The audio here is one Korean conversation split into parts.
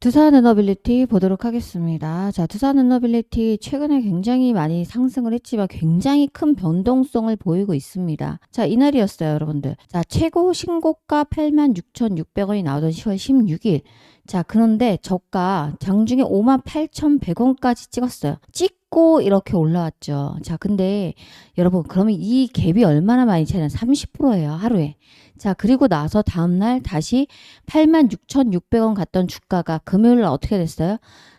두산에너빌리티 보도록 하겠습니다. 자, 두산에너빌리티 최근에 굉장히 많이 상승을 했지만 굉장히 큰 변동성을 보이고 있습니다. 자, 이날이었어요, 여러분들. 자, 최고 신고가 86,600원이 나오던 10월 16일. 자, 그런데 저가 장중에 58,100원까지 찍었어요. 찍고 이렇게 올라왔죠. 자, 근데 여러분, 그러면 이 갭이 얼마나 많이 차이나? 30%예요, 하루에. 자, 그리고 나서 다음날 다시 86,600원 갔던 주가가 금요일날 어떻게 됐어요?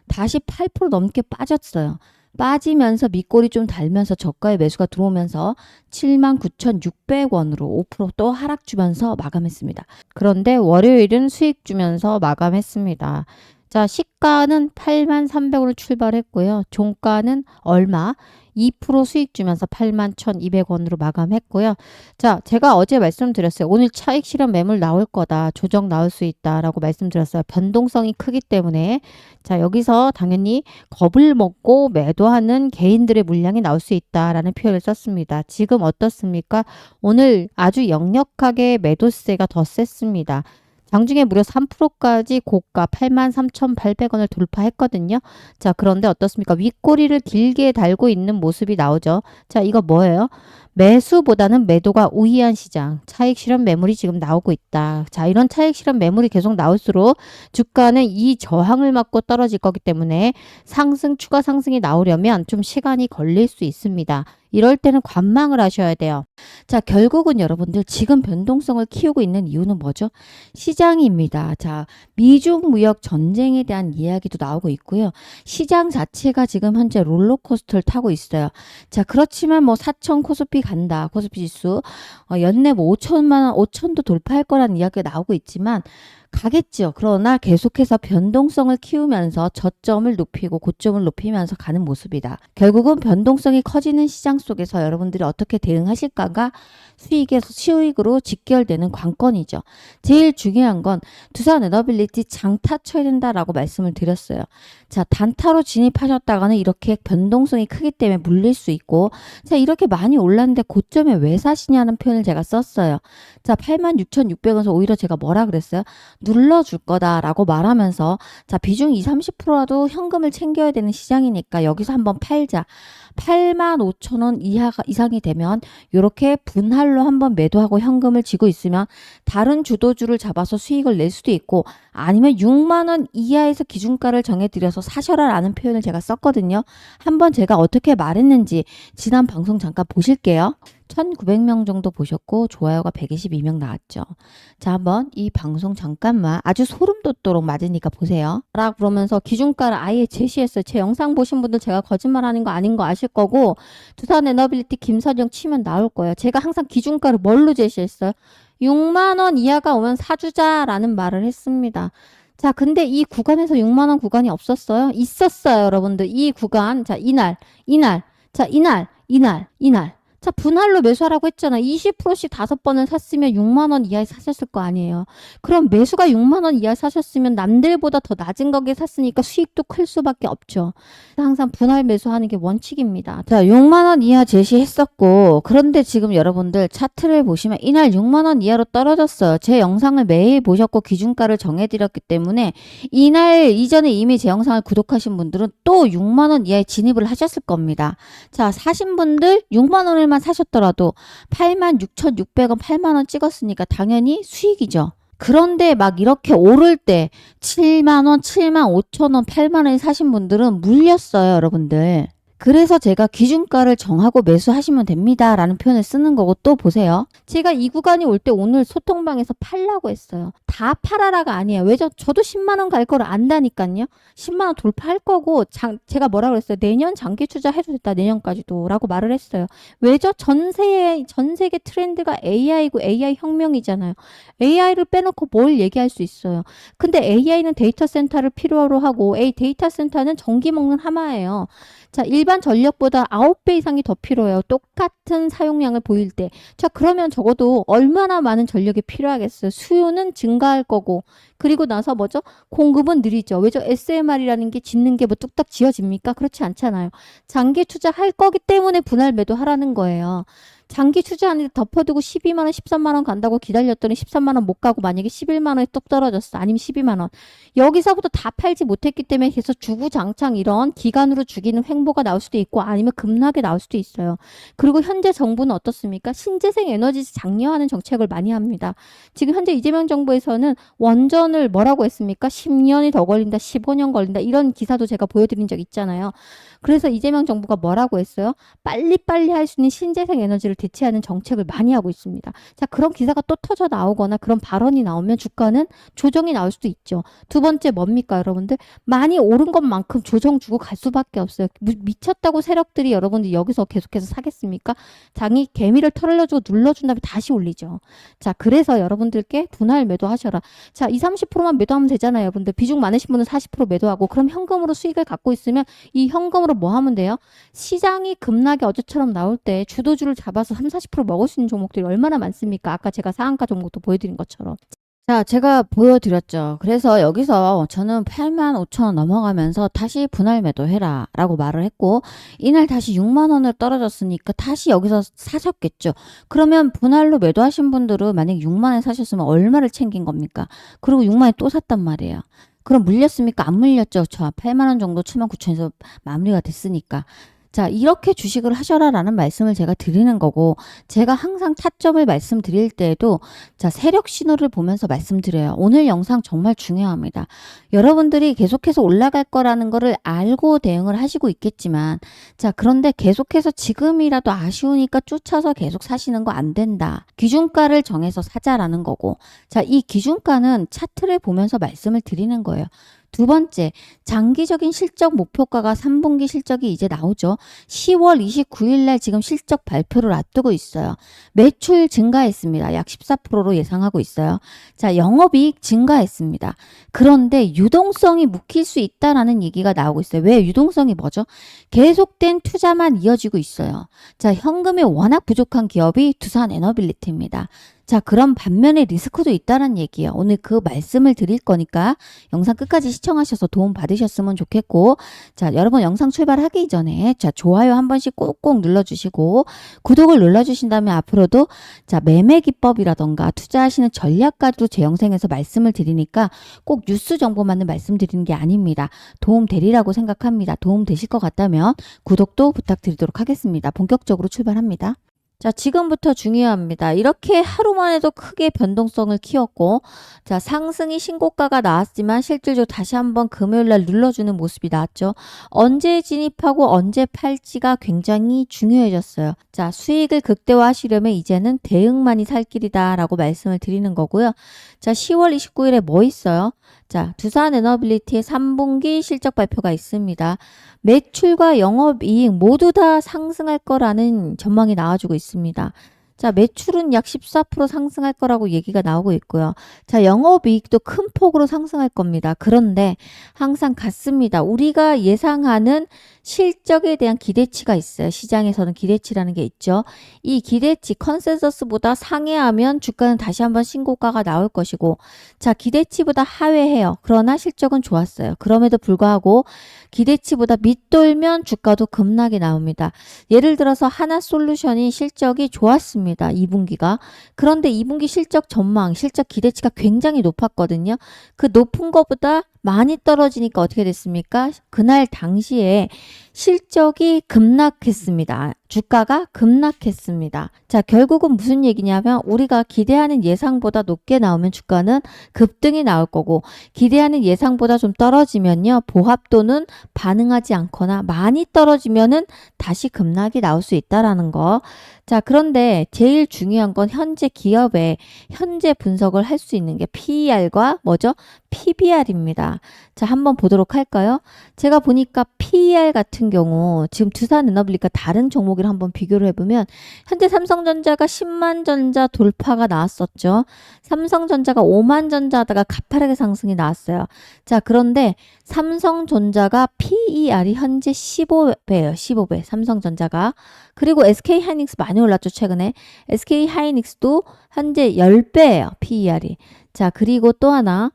다시 8% 넘게 빠졌어요. 빠지면서 밑골이 좀 달면서 저가의 매수가 들어오면서 79,600원으로 5%또 하락 주면서 마감했습니다. 그런데 월요일은 수익 주면서 마감했습니다. 자, 시가는 83,300원으로 출발했고요. 종가는 얼마? 2% 수익 주면서 81,200원으로 마감했고요. 자, 제가 어제 말씀드렸어요. 오늘 차익 실현 매물 나올 거다. 조정 나올 수 있다라고 말씀드렸어요. 변동성이 크기 때문에. 자, 여기서 당연히 겁을 먹고 매도하는 개인들의 물량이 나올 수 있다라는 표현을 썼습니다. 지금 어떻습니까? 오늘 아주 역력하게 매도세가 더 셌습니다. 장중에 무려 3%까지 고가 83,800원을 돌파했거든요. 자, 그런데 어떻습니까? 윗꼬리를 길게 달고 있는 모습이 나오죠. 자, 이거 뭐예요? 매수보다는 매도가 우위한 시장. 차익 실현 매물이 지금 나오고 있다. 자, 이런 차익 실현 매물이 계속 나올수록 주가는 이 저항을 맞고 떨어질 거기 때문에 추가 상승이 나오려면 좀 시간이 걸릴 수 있습니다. 이럴 때는 관망을 하셔야 돼요. 자, 결국은 여러분들 지금 변동성을 키우고 있는 이유는 뭐죠? 시장입니다. 자, 미중 무역 전쟁에 대한 이야기도 나오고 있고요. 시장 자체가 지금 현재 롤러코스터를 타고 있어요. 자, 그렇지만 뭐 4천 코스피 간다. 코스피 지수 연내 뭐 5천도 돌파할 거라는 이야기가 나오고 있지만 가겠죠. 그러나 계속해서 변동성을 키우면서 저점을 높이고 고점을 높이면서 가는 모습이다. 결국은 변동성이 커지는 시장 속에서 여러분들이 어떻게 대응하실까가 수익으로 직결되는 관건이죠. 제일 중요한 건 두산에너빌리티 장타 쳐야 된다라고 말씀을 드렸어요. 자, 단타로 진입하셨다가는 이렇게 변동성이 크기 때문에 물릴 수 있고, 자, 이렇게 많이 올랐는데 고점에 왜 사시냐는 표현을 제가 썼어요. 자, 86,600원에서 오히려 제가 뭐라 그랬어요? 눌러줄 거다라고 말하면서, 자, 비중 20, 30%라도 현금을 챙겨야 되는 시장이니까 여기서 한번 팔자. 85,000원 이상이 되면 이렇게 분할로 한번 매도하고 현금을 쥐고 있으면 다른 주도주를 잡아서 수익을 낼 수도 있고, 아니면 6만 원 이하에서 기준가를 정해드려서 사셔라 라는 표현을 제가 썼거든요. 한번 제가 어떻게 말했는지 지난 방송 잠깐 보실게요. 1900명 정도 보셨고 좋아요가 122명 나왔죠. 자, 한번 이 방송 잠깐만 아주 소름 돋도록 맞으니까 보세요. 라 그러면서 기준가를 아예 제시했어요. 제 영상 보신 분들 제가 거짓말하는 거 아닌 거 아실 거고, 두산에너빌리티 김선영 치면 나올 거예요. 제가 항상 기준가를 뭘로 제시했어요? 6만 원 이하가 오면 사주자라는 말을 했습니다. 자, 근데 이 구간에서 6만 원 구간이 없었어요? 있었어요, 여러분들. 이 구간. 자, 이날. 자, 이날. 자, 분할로 매수하라고 했잖아. 20%씩 5번을 샀으면 6만 원 이하에 사셨을 거 아니에요. 그럼 매수가 6만 원 이하에 사셨으면 남들보다 더 낮은 가격에 샀으니까 수익도 클 수밖에 없죠. 항상 분할 매수하는 게 원칙입니다. 자, 6만 원 이하 제시했었고, 그런데 지금 여러분들 차트를 보시면 이날 6만 원 이하로 떨어졌어요. 제 영상을 매일 보셨고 기준가를 정해드렸기 때문에 이날 이전에 이미 제 영상을 구독하신 분들은 또 6만 원 이하에 진입을 하셨을 겁니다. 자, 사신 분들 6만 원을 사셨더라도 86,600원, 8만 원 찍었으니까 당연히 수익이죠. 그런데 막 이렇게 오를 때 7만 원, 7만 5천 원, 8만 원에 사신 분들은 물렸어요, 여러분들. 그래서 제가 기준가를 정하고 매수하시면 됩니다 라는 표현을 쓰는 거고, 또 보세요. 제가 이 구간이 올 때 오늘 소통방에서 팔라고 했어요. 다 팔아라가 아니에요. 왜죠? 저도 10만 원 갈 거를 안다니까요. 10만 원 돌파할 거고, 제가 뭐라 그랬어요? 내년 장기 투자 해도 됐다, 내년까지도 라고 말을 했어요. 왜죠? 전 세계 트렌드가 AI고 AI 혁명이잖아요. AI를 빼놓고 뭘 얘기할 수 있어요. 근데 AI는 데이터 센터를 필요로 하고, 데이터 센터는 전기 먹는 하마예요. 자, 일반 전력보다 9배 이상이 더 필요해요. 똑같은 사용량을 보일 때. 자, 그러면 적어도 얼마나 많은 전력이 필요하겠어요. 수요는 증가할 거고, 그리고 나서 뭐죠? 공급은 느리죠. 왜죠? SMR이라는 게 짓는 게 뭐 뚝딱 지어집니까? 그렇지 않잖아요. 장기 투자할 거기 때문에 분할 매도 하라는 거예요. 장기 투자하는데 덮어두고 12만 원, 13만 원 간다고 기다렸더니 13만 원 못 가고 만약에 11만 원에 뚝 떨어졌어. 아니면 12만 원. 여기서부터 다 팔지 못했기 때문에 계속 주구장창 이런 기간으로 죽이는 횡보가 나올 수도 있고 아니면 급락이 나올 수도 있어요. 그리고 현재 정부는 어떻습니까? 신재생 에너지 장려하는 정책을 많이 합니다. 지금 현재 이재명 정부에서는 원전을 뭐라고 했습니까? 10년이 더 걸린다, 15년 걸린다. 이런 기사도 제가 보여드린 적 있잖아요. 그래서 이재명 정부가 뭐라고 했어요? 빨리빨리 할 수 있는 신재생 에너지를 대체하는 정책을 많이 하고 있습니다. 자, 그런 기사가 또 터져 나오거나 그런 발언이 나오면 주가는 조정이 나올 수도 있죠. 두 번째 뭡니까, 여러분들? 많이 오른 것만큼 조정 주고 갈 수밖에 없어요. 미쳤다고 세력들이 여러분들 여기서 계속해서 사겠습니까? 장이 개미를 털어주고 눌러준 다음에 다시 올리죠. 자, 그래서 여러분들께 분할 매도하셔라. 자, 20, 30%만 매도하면 되잖아요, 여러분들. 비중 많으신 분은 40% 매도하고 그럼 현금으로 수익을 갖고 있으면 이 현금으로 뭐 하면 돼요? 시장이 급락이 어제처럼 나올 때 주도주를 잡아서 3, 40% 먹을 수 있는 종목들이 얼마나 많습니까? 아까 제가 상한가 종목도 보여드린 것처럼. 자, 제가 보여드렸죠. 그래서 여기서 저는 85,000원 넘어가면서 다시 분할 매도해라 라고 말을 했고 이날 다시 6만 원을 떨어졌으니까 다시 여기서 사셨겠죠. 그러면 분할로 매도하신 분들은 만약 6만 원에 사셨으면 얼마를 챙긴 겁니까? 그리고 6만 원에 또 샀단 말이에요. 그럼 물렸습니까? 안 물렸죠. 저 8만 원 정도 79,000원에서 마무리가 됐으니까. 자, 이렇게 주식을 하셔라라는 말씀을 제가 드리는 거고 제가 항상 타점을 말씀드릴 때에도 자, 세력 신호를 보면서 말씀드려요. 오늘 영상 정말 중요합니다. 여러분들이 계속해서 올라갈 거라는 거를 알고 대응을 하시고 있겠지만 자, 그런데 계속해서 지금이라도 아쉬우니까 쫓아서 계속 사시는 거 안 된다. 기준가를 정해서 사자라는 거고 자, 이 기준가는 차트를 보면서 말씀을 드리는 거예요. 두 번째, 장기적인 실적 목표가가 3분기 실적이 이제 나오죠. 10월 29일 날 지금 실적 발표를 앞두고 있어요. 매출 증가했습니다. 약 14%로 예상하고 있어요. 자, 영업이익 증가했습니다. 그런데 유동성이 묶일 수 있다라는 얘기가 나오고 있어요. 왜 유동성이 뭐죠? 계속된 투자만 이어지고 있어요. 자, 현금이 워낙 부족한 기업이 두산 에너빌리티입니다. 자, 그럼 반면에 리스크도 있다는 얘기예요. 오늘 그 말씀을 드릴 거니까 영상 끝까지 시청하셔서 도움 받으셨으면 좋겠고 자, 여러분 영상 출발하기 전에 자, 좋아요 한 번씩 꼭꼭 눌러주시고 구독을 눌러주신 다음에 앞으로도 자, 매매 기법이라던가 투자하시는 전략까지도 제 영상에서 말씀을 드리니까 꼭 뉴스 정보만을 말씀드리는 게 아닙니다. 도움 되리라고 생각합니다. 도움 되실 것 같다면 구독도 부탁드리도록 하겠습니다. 본격적으로 출발합니다. 자, 지금부터 중요합니다. 이렇게 하루만 해도 크게 변동성을 키웠고 자, 상승이 신고가가 나왔지만 실질적으로 다시 한번 금요일날 눌러주는 모습이 나왔죠. 언제 진입하고 언제 팔지가 굉장히 중요해졌어요. 자, 수익을 극대화하시려면 이제는 대응만이 살 길이다 라고 말씀을 드리는 거고요. 자, 10월 29일에 뭐 있어요? 자, 두산 에너빌리티의 3분기 실적 발표가 있습니다. 매출과 영업이익 모두 다 상승할 거라는 전망이 나와주고 있습니다. 자, 매출은 약 14% 상승할 거라고 얘기가 나오고 있고요. 자, 영업이익도 큰 폭으로 상승할 겁니다. 그런데 항상 같습니다. 우리가 예상하는 실적에 대한 기대치가 있어요. 시장에서는 기대치라는 게 있죠. 이 기대치 컨센서스보다 상회하면 주가는 다시 한번 신고가가 나올 것이고 자, 기대치보다 하회해요. 그러나 실적은 좋았어요. 그럼에도 불구하고 기대치보다 밑돌면 주가도 급락이 나옵니다. 예를 들어서 하나솔루션이 실적이 좋았습니다. 2분기가. 그런데 2분기 실적 전망, 실적 기대치가 굉장히 높았거든요. 그 높은 것보다 많이 떨어지니까 어떻게 됐습니까? 그날 당시에 실적이 급락했습니다. 주가가 급락했습니다. 자, 결국은 무슨 얘기냐면 우리가 기대하는 예상보다 높게 나오면 주가는 급등이 나올 거고 기대하는 예상보다 좀 떨어지면요. 보합도는 반응하지 않거나 많이 떨어지면은 다시 급락이 나올 수 있다라는 거. 자, 그런데 제일 중요한 건 현재 기업의 현재 분석을 할 수 있는 게 PER과 뭐죠? PBR입니다. 자, 한번 보도록 할까요? 제가 보니까 PER 같은 경우 지금 두산 에너빌리티가 다른 종목이랑 한번 비교를 해보면 현재 삼성전자가 10만 전자 돌파가 나왔었죠. 삼성전자가 5만 전자 하다가 가파르게 상승이 나왔어요. 자, 그런데 삼성전자가 PER이 현재 15배예요. 15배. 삼성전자가. 그리고 SK하이닉스 많이 올랐죠. 최근에. SK하이닉스도 현재 10배예요. PER이. 자, 그리고 또 하나.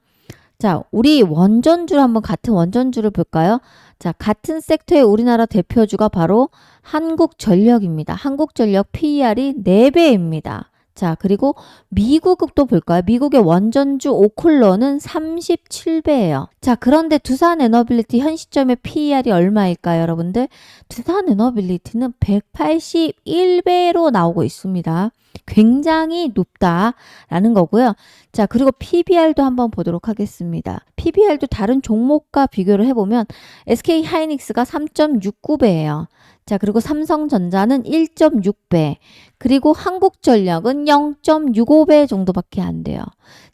자, 우리 원전주를 한번 같은 원전주를 볼까요? 자, 같은 섹터의 우리나라 대표주가 바로 한국전력입니다. 한국전력 PER이 4배입니다. 자, 그리고 미국도 볼까요? 미국의 원전주 오클러는 37배예요. 자, 그런데 두산에너빌리티 현 시점의 PER이 얼마일까요, 여러분들? 두산에너빌리티는 181배로 나오고 있습니다. 굉장히 높다라는 거고요. 자, 그리고 PBR도 한번 보도록 하겠습니다. PBR도 다른 종목과 비교를 해보면 SK하이닉스가 3.69배예요. 자, 그리고 삼성전자는 1.6배, 그리고 한국전력은 0.65배 정도밖에 안 돼요.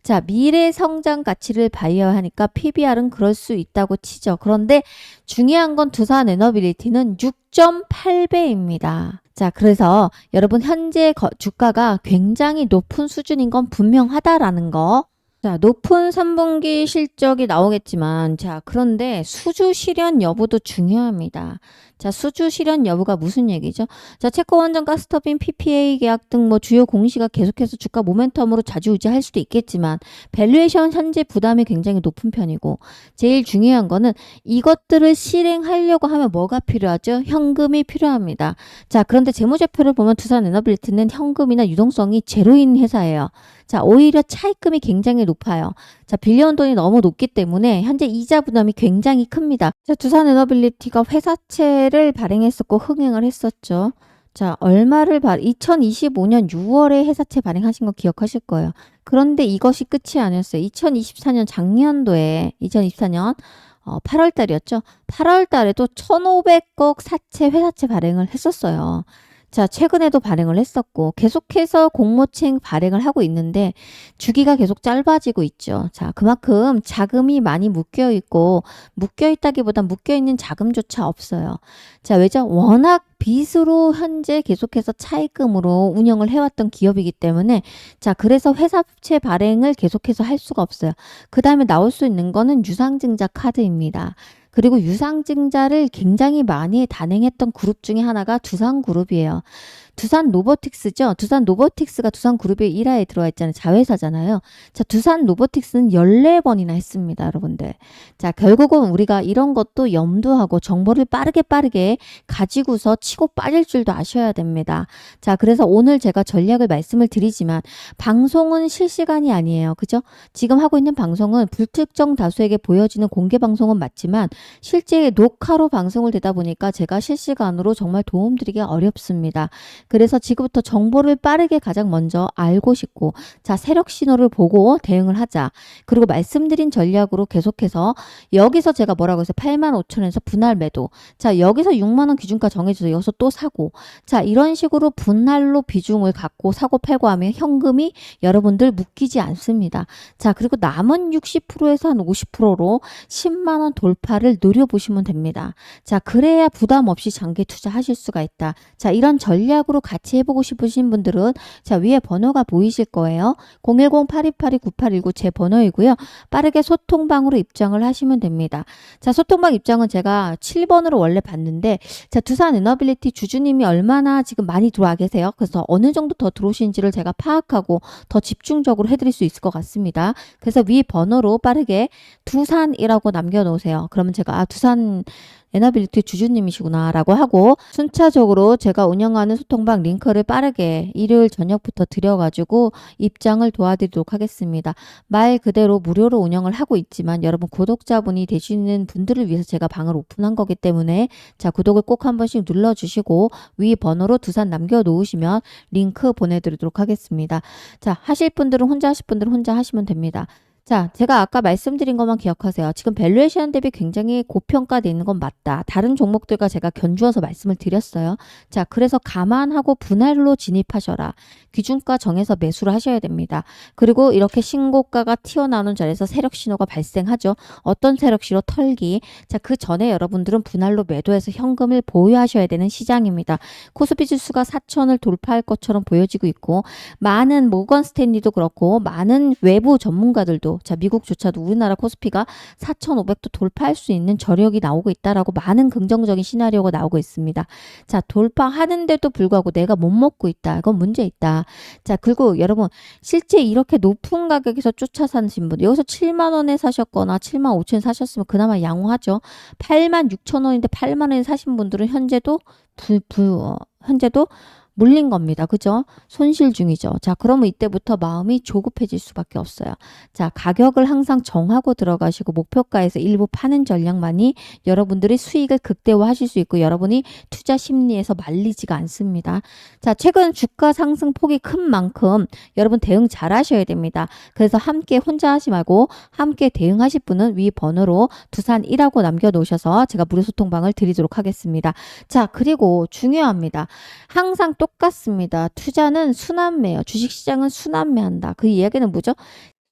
자, 미래 성장 가치를 봐야 하니까 PBR은 그럴 수 있다고 치죠. 그런데 중요한 건 두산에너빌리티는 6.8배입니다. 자, 그래서 여러분 현재 주가가 굉장히 높은 수준인 건 분명하다라는 거. 자, 높은 3분기 실적이 나오겠지만, 자, 그런데 수주 실현 여부도 중요합니다. 자, 수주 실현 여부가 무슨 얘기죠? 자, 체코 원전 가스터빈 PPA 계약 등 뭐 주요 공시가 계속해서 주가 모멘텀으로 좌지우지할 수도 있겠지만, 밸류에이션 현재 부담이 굉장히 높은 편이고, 제일 중요한 거는 이것들을 실행하려고 하면 뭐가 필요하죠? 현금이 필요합니다. 자, 그런데 재무제표를 보면 두산에너빌리티는 현금이나 유동성이 제로인 회사예요. 자, 오히려 차입금이 굉장히 높아요. 자, 빌려온 돈이 너무 높기 때문에 현재 이자 부담이 굉장히 큽니다. 자, 두산에너빌리티가 회사채를 발행했었고 흥행을 했었죠. 자, 2025년 6월에 회사채 발행하신 거 기억하실 거예요. 그런데 이것이 끝이 아니었어요. 2024년 작년도에 2024년 8월 달이었죠. 8월 달에도 1,500억 회사채 발행을 했었어요. 자, 최근에도 발행을 했었고 계속해서 공모채 발행을 하고 있는데 주기가 계속 짧아지고 있죠. 자, 그만큼 자금이 많이 묶여 있고 묶여 있다기보다 묶여 있는 자금조차 없어요. 자, 왜죠? 워낙 빚으로 현재 계속해서 차입금으로 운영을 해왔던 기업이기 때문에 자, 그래서 회사채 발행을 계속해서 할 수가 없어요. 그 다음에 나올 수 있는 거는 유상증자 카드입니다. 그리고 유상증자를 굉장히 많이 단행했던 그룹 중에 하나가 두산그룹이에요. 두산로보틱스죠. 두산로보틱스가 두산그룹의 일화에 들어와 있잖아요. 자회사잖아요. 자, 두산로보틱스는 14번이나 했습니다, 여러분들. 자, 결국은 우리가 이런 것도 염두하고 정보를 빠르게 가지고서 치고 빠질 줄도 아셔야 됩니다. 자, 그래서 오늘 제가 전략을 말씀을 드리지만 방송은 실시간이 아니에요. 그죠? 지금 하고 있는 방송은 불특정 다수에게 보여지는 공개 방송은 맞지만 실제 녹화로 방송을 되다 보니까 제가 실시간으로 정말 도움드리기 어렵습니다. 그래서 지금부터 정보를 빠르게 가장 먼저 알고 싶고 자, 세력 신호를 보고 대응을 하자. 그리고 말씀드린 전략으로 계속해서 여기서 제가 뭐라고 했어요? 85,000원에서 분할 매도. 자, 여기서 6만원 기준가 정해줘서 여기서 또 사고. 자, 이런 식으로 분할로 비중을 갖고 사고 팔고 하면 현금이 여러분들 묶이지 않습니다. 자, 그리고 남은 60%에서 한 50%로 10만원 돌파를 노려보시면 됩니다. 자, 그래야 부담 없이 장기 투자하실 수가 있다. 자, 이런 전략으로 같이 해보고 싶으신 분들은 자, 위에 번호가 보이실 거예요. 010-8282-9819 제 번호이고요. 빠르게 소통방으로 입장을 하시면 됩니다. 자, 소통방 입장은 제가 7번으로 원래 봤는데 자, 두산에너빌리티 주주님이 얼마나 지금 많이 들어와 계세요. 그래서 어느 정도 더 들어오신지를 제가 파악하고 더 집중적으로 해드릴 수 있을 것 같습니다. 그래서 위 번호로 빠르게 두산이라고 남겨놓으세요. 그러면 제가 두산 에너빌리티 주주님이시구나 라고 하고 순차적으로 제가 운영하는 소통방 링크를 빠르게 일요일 저녁부터 드려가지고 입장을 도와드리도록 하겠습니다. 말 그대로 무료로 운영을 하고 있지만 여러분 구독자분이 되시는 분들을 위해서 제가 방을 오픈한 거기 때문에 자, 구독을 꼭 한 번씩 눌러주시고 위 번호로 두산 남겨놓으시면 링크 보내드리도록 하겠습니다. 자, 하실 분들은 혼자 하실 분들은 혼자 하시면 됩니다. 자, 제가 아까 말씀드린 것만 기억하세요. 지금 밸류에이션 대비 굉장히 고평가되어 있는 건 맞다. 다른 종목들과 제가 견주어서 말씀을 드렸어요. 자, 그래서 감안하고 분할로 진입하셔라. 기준가 정해서 매수를 하셔야 됩니다. 그리고 이렇게 신고가가 튀어나오는 자리에서 세력 신호가 발생하죠. 어떤 세력 신호? 털기. 자, 그 전에 여러분들은 분할로 매도해서 현금을 보유하셔야 되는 시장입니다. 코스피 지수가 4,000을 돌파할 것처럼 보여지고 있고 많은 모건 스탠리도 그렇고 많은 외부 전문가들도 미국도, 자, 미국조차도 우리나라 코스피가 4,500도 돌파할 수 있는 저력이 나오고 있다라고 많은 긍정적인 시나리오가 나오고 있습니다. 자, 돌파하는데도 불구하고 내가 못 먹고 있다. 이건 문제 있다. 자, 그리고 여러분, 실제 이렇게 높은 가격에서 쫓아 사신 분, 여기서 7만 원에 사셨거나 7만 5천 원 사셨으면 그나마 양호하죠. 8만 6천 원인데 8만 원에 사신 분들은 현재도 현재도 물린 겁니다. 그죠? 손실 중이죠. 자, 그러면 이때부터 마음이 조급해질 수밖에 없어요. 자, 가격을 항상 정하고 들어가시고 목표가에서 일부 파는 전략만이 여러분들의 수익을 극대화하실 수 있고 여러분이 투자 심리에서 말리지가 않습니다. 자, 최근 주가 상승 폭이 큰 만큼 여러분 대응 잘 하셔야 됩니다. 그래서 함께 혼자 하지 말고 함께 대응하실 분은 위 번호로 두산1하고 남겨놓으셔서 제가 무료 소통방을 드리도록 하겠습니다. 자, 그리고 중요합니다. 항상 똑같습니다. 투자는 순환매예요. 주식시장은 순환매한다. 그 이야기는 뭐죠?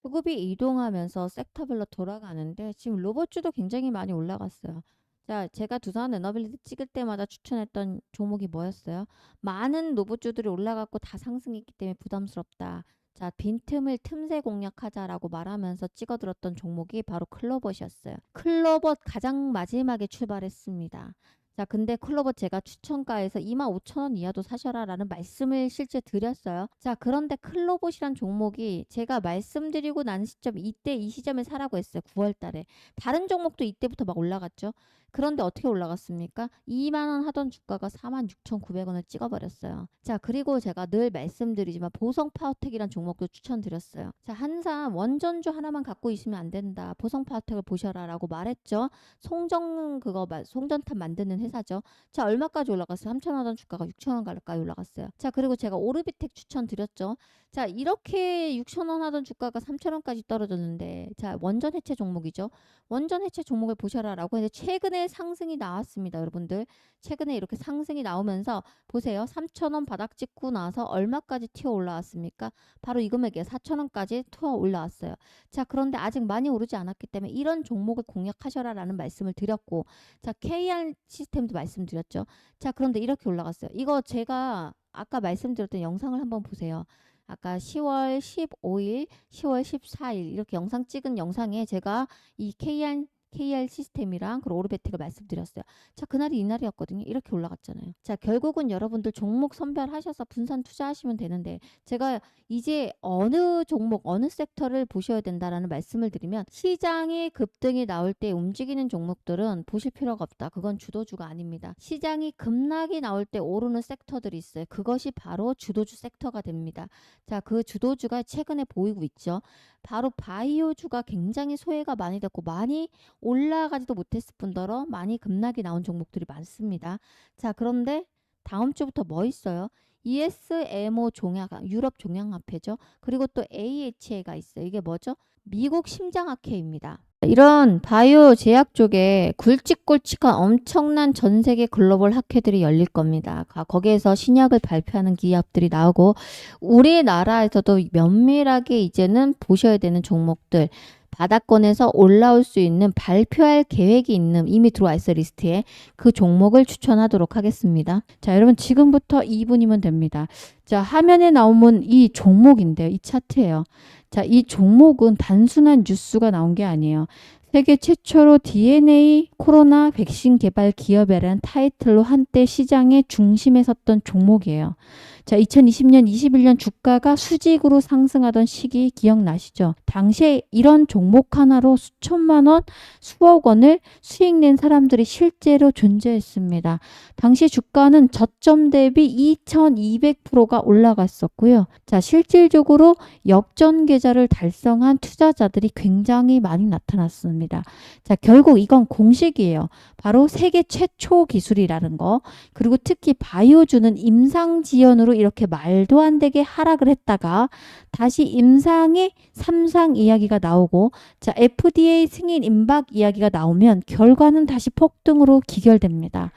수급이 이동하면서 섹터별로 돌아가는데 지금 로봇주도 굉장히 많이 올라갔어요. 자, 제가 두산 에너빌리티 찍을 때마다 추천했던 종목이 뭐였어요? 많은 로봇주들이 올라갔고 다 상승했기 때문에 부담스럽다. 자, 빈틈을 틈새 공략하자라고 말하면서 찍어들었던 종목이 바로 클로벗이었어요. 클로벗 가장 마지막에 출발했습니다. 자, 근데 클로버 제가 추천가에서 25,000원 이하도 사셔라 라는 말씀을 실제 드렸어요. 자, 그런데 클로봇이란 종목이 제가 말씀드리고 난 시점, 이때 이 시점에 사라고 했어요. 9월 달에. 다른 종목도 이때부터 막 올라갔죠. 그런데 어떻게 올라갔습니까? 2만원 하던 주가가 46,900원을 찍어버렸어요. 자, 그리고 제가 늘 말씀드리지만 보성파워텍이란 종목도 추천드렸어요. 자, 항상 원전주 하나만 갖고 있으면 안 된다. 보성파워텍을 보셔라 라고 말했죠. 송전탑 만드는 회사죠. 자, 얼마까지 올라갔어요? 3,000원 하던 주가가 6,000원 가까이 올라갔어요. 자, 그리고 제가 오르비텍 추천드렸죠. 자, 이렇게 6,000원 하던 주가가 3,000원까지 떨어졌는데, 자, 원전 해체 종목이죠. 원전 해체 종목을 보셔라 라고 했는데 최근에 상승이 나왔습니다. 여러분들 최근에 이렇게 상승이 나오면서 보세요. 3,000원 바닥 찍고 나서 얼마까지 튀어 올라왔습니까? 바로 이 금액이에요. 4,000원까지 튀어 올라왔어요. 자, 그런데 아직 많이 오르지 않았기 때문에 이런 종목을 공략하셔라 라는 말씀을 드렸고, 자, KR 시스템도 말씀드렸죠. 자, 그런데 이렇게 올라갔어요. 이거 제가 아까 말씀드렸던 영상을 한번 보세요. 아까 10월 15일, 10월 14일 이렇게 영상 찍은 영상에 제가 이 KR 시스템이랑 그리고 오르베텍을 말씀드렸어요. 자, 그날이 이날이었거든요. 이렇게 올라갔잖아요. 자, 결국은 여러분들 종목 선별하셔서 분산 투자하시면 되는데 제가 이제 어느 종목, 어느 섹터를 보셔야 된다라는 말씀을 드리면 시장이 급등이 나올 때 움직이는 종목들은 보실 필요가 없다. 그건 주도주가 아닙니다. 시장이 급락이 나올 때 오르는 섹터들이 있어요. 그것이 바로 주도주 섹터가 됩니다. 자, 그 주도주가 최근에 보이고 있죠. 바로 바이오주가 굉장히 소외가 많이 됐고 많이 올라가지도 못했을 뿐더러 많이 급락이 나온 종목들이 많습니다. 자, 그런데 다음 주부터 뭐 있어요? ESMO 종약, 유럽 종양학회죠. 그리고 또 AHA가 있어요. 이게 뭐죠? 미국 심장학회입니다. 이런 바이오 제약 쪽에 굵직굵직한 엄청난 전 세계 글로벌 학회들이 열릴 겁니다. 거기에서 신약을 발표하는 기업들이 나오고 우리나라에서도 면밀하게 이제는 보셔야 되는 종목들 바닥권에서 올라올 수 있는 발표할 계획이 있는 이미 들어와 있어 리스트에 그 종목을 추천하도록 하겠습니다. 자, 여러분 지금부터 2분이면 됩니다. 자, 화면에 나오면 이 종목인데요. 이 차트예요. 자, 이 종목은 단순한 뉴스가 나온 게 아니에요. 세계 최초로 DNA 코로나 백신 개발 기업이라는 타이틀로 한때 시장의 중심에 섰던 종목이에요. 자, 2020년, 21년 주가가 수직으로 상승하던 시기 기억나시죠? 당시에 이런 종목 하나로 수천만 원, 수억 원을 수익 낸 사람들이 실제로 존재했습니다. 당시 주가는 저점 대비 2200%가 올라갔었고요. 자, 실질적으로 역전 계좌를 달성한 투자자들이 굉장히 많이 나타났습니다. 자, 결국 이건 공식이에요. 바로 세계 최초 기술이라는 거. 그리고 특히 바이오주는 임상 지연으로 이렇게 말도 안 되게 하락을 했다가 다시 임상의 3상 이야기가 나오고 자, FDA 승인 임박 이야기가 나오면 결과는 다시 폭등으로 기결됩니다.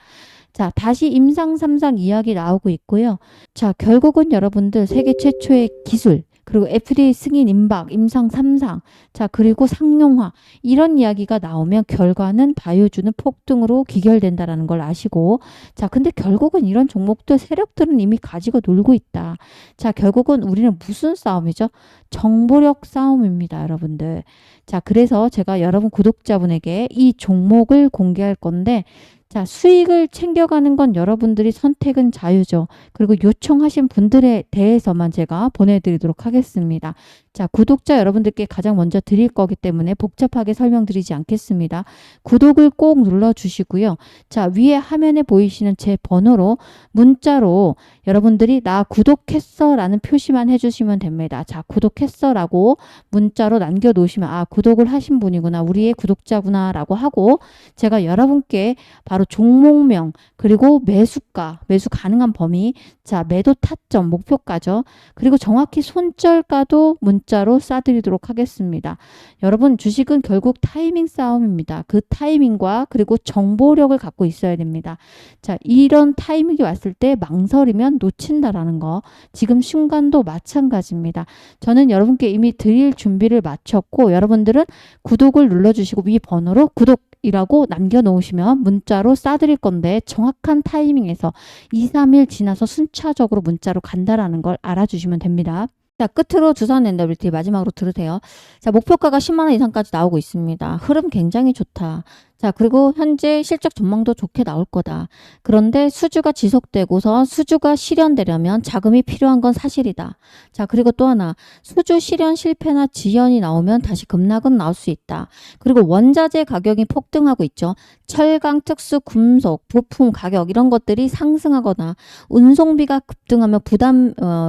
자, 다시 임상 3상 이야기 나오고 있고요. 자, 결국은 여러분들 세계 최초의 기술 그리고 FDA 승인 임박, 임상 3상, 자, 그리고 상용화, 이런 이야기가 나오면 결과는 바이오주는 폭등으로 기결된다라는 걸 아시고, 자, 근데 결국은 이런 종목들 세력들은 이미 가지고 놀고 있다. 자, 결국은 우리는 무슨 싸움이죠? 정보력 싸움입니다, 여러분들. 자, 그래서 제가 여러분 구독자분에게 이 종목을 공개할 건데, 자, 수익을 챙겨가는 건 여러분들이 선택은 자유죠. 그리고 요청하신 분들에 대해서만 제가 보내드리도록 하겠습니다. 자, 구독자 여러분들께 가장 먼저 드릴 거기 때문에 복잡하게 설명드리지 않겠습니다. 구독을 꼭 눌러주시고요. 자, 위에 화면에 보이시는 제 번호로 문자로 여러분들이 나 구독했어 라는 표시만 해주시면 됩니다. 자, 구독했어 라고 문자로 남겨놓으시면 아, 구독을 하신 분이구나, 우리의 구독자구나 라고 하고, 제가 여러분께 바로 종목명, 그리고 매수가, 매수 가능한 범위, 자, 매도 타점, 목표가죠. 그리고 정확히 손절가도 문자로 쏴드리도록 하겠습니다. 여러분, 주식은 결국 타이밍 싸움입니다. 그 타이밍과 그리고 정보력을 갖고 있어야 됩니다. 자, 이런 타이밍이 왔을 때 망설이면 놓친다라는 거, 지금 순간도 마찬가지입니다. 저는 여러분께 이미 드릴 준비를 마쳤고, 여러분들은 구독을 눌러주시고 위 번호로 구독이라고 남겨놓으시면 문자로 쏴드릴 건데, 정확한 타이밍에서 2, 3일 지나서 순차적으로 문자로 간다라는 걸 알아주시면 됩니다. 자, 끝으로 두산 엔더빌티 마지막으로 들으세요. 자, 목표가가 10만 원 이상까지 나오고 있습니다. 흐름 굉장히 좋다. 자, 그리고 현재 실적 전망도 좋게 나올 거다. 그런데 수주가 지속되고서 수주가 실현되려면 자금이 필요한 건 사실이다. 자, 그리고 또 하나, 수주 실현 실패나 지연이 나오면 다시 급락은 나올 수 있다. 그리고 원자재 가격이 폭등하고 있죠. 철강, 특수, 금속, 부품 가격 이런 것들이 상승하거나 운송비가 급등하면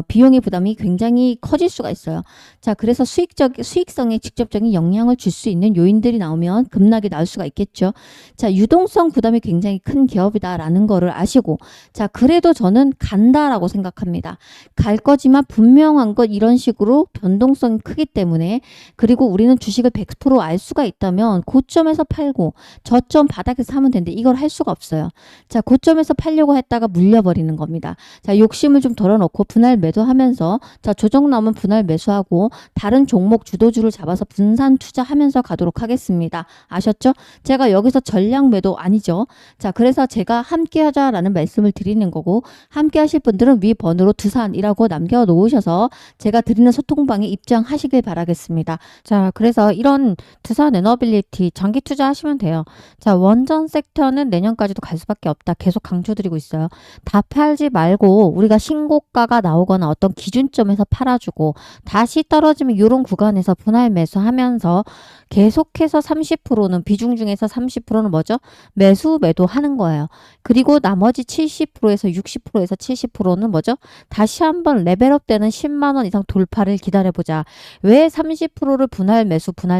비용의 부담이 굉장히 커질 수가 있어요. 자, 그래서 수익성에 직접적인 영향을 줄 수 있는 요인들이 나오면 급락이 나올 수가 있겠죠. 자, 유동성 부담이 굉장히 큰 기업이다라는 거를 아시고, 자, 그래도 저는 간다라고 생각합니다. 갈 거지만 분명한 것, 이런 식으로 변동성이 크기 때문에, 그리고 우리는 주식을 100% 알 수가 있다면 고점에서 팔고 저점 바닥에서 사면 되는데 이걸 할 수가 없어요. 자, 고점에서 팔려고 했다가 물려버리는 겁니다. 자, 욕심을 좀 덜어놓고 분할 매도하면서, 자, 조정 나오면 분할 매수하고 다른 종목 주도주를 잡아서 분산 투자하면서 가도록 하겠습니다. 아셨죠? 제가 여기서 전량 매도 아니죠. 자, 그래서 제가 함께 하자라는 말씀을 드리는 거고, 함께 하실 분들은 위 번호로 두산이라고 남겨놓으셔서 제가 드리는 소통방에 입장하시길 바라겠습니다. 자, 그래서 이런 두산 에너빌리티 장기 투자하시면 돼요. 자, 원전 섹터는 내년까지도 갈 수밖에 없다. 계속 강조드리고 있어요. 다 팔지 말고 우리가 신고가가 나오거나 어떤 기준점에서 팔아주고 다시 떨어지면 이런 구간에서 분할 매수하면서 계속해서 30%는 비중 중에서 30%는 뭐죠? 매도 하는 거예요. 그리고 나머지 70%에서 60%에서 70%는 뭐죠? 다시 한번 레벨업 되는 10만 원 이상 돌파를 기다려보자. 왜 30%를 분할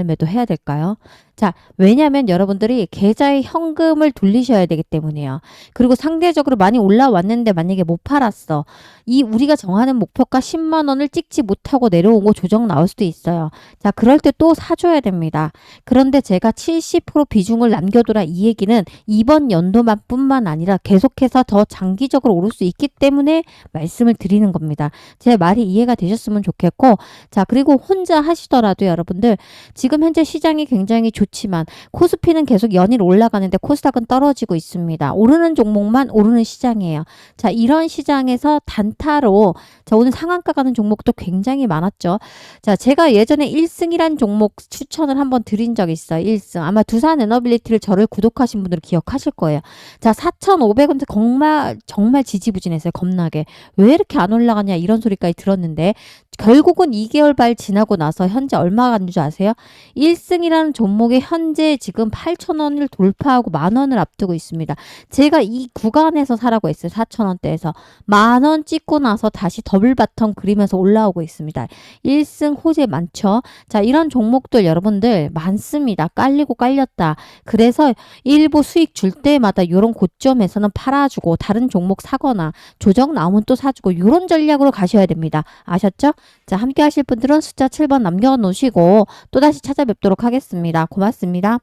매도 해야 될까요? 자, 왜냐하면 여러분들이 계좌에 현금을 돌리셔야 되기 때문이에요. 그리고 상대적으로 많이 올라왔는데 만약에 못 팔았어. 이 우리가 정하는 목표가 10만 원을 찍지 못하고 내려오고 조정 나올 수도 있어요. 자, 그럴 때 또 사줘야 됩니다. 그런데 제가 70% 비중을 남겨둬라, 이 얘기는 이번 연도만 뿐만 아니라 계속해서 더 장기적으로 오를 수 있기 때문에 말씀을 드리는 겁니다. 제 말이 이해가 되셨으면 좋겠고, 자, 그리고 혼자 하시더라도 여러분들 지금 현재 시장이 굉장히 좋지만 코스피는 계속 연일 올라가는데 코스닥은 떨어지고 있습니다. 오르는 종목만 오르는 시장이에요. 자, 이런 시장에서 단타로, 자, 오늘 상한가 가는 종목도 굉장히 많았죠. 자, 제가 예전에 1승이란 종목 추천을 한번 드린 적이 있어요. 1승. 아마 두산 에너빌리티를 저를 구독하신 분들은 기억하실 거예요. 자, 4,500원 정말 지지부진했어요. 겁나게. 왜 이렇게 안 올라가냐 이런 소리까지 들었는데 결국은 2개월 발 지나고 나서 현재 얼마 갔는 줄 아세요? 1승이라는 종목이 현재 지금 8,000원을 돌파하고 10,000원을 앞두고 있습니다. 제가 이 구간에서 사라고 했어요. 4,000원대에서. 10,000원 찍고 나서 다시 더블 바텀 그리면서 올라오고 있습니다. 1승 호재 많죠? 자, 이런 종목들 여러분들 많습니다. 깔리고 깔렸다. 그래서 일부 수익 줄 때마다 이런 고점에서는 팔아주고 다른 종목 사거나 조정 나오면 또 사주고 이런 전략으로 가셔야 됩니다. 아셨죠? 자, 함께 하실 분들은 숫자 7번 남겨놓으시고 또다시 찾아뵙도록 하겠습니다. 고맙습니다.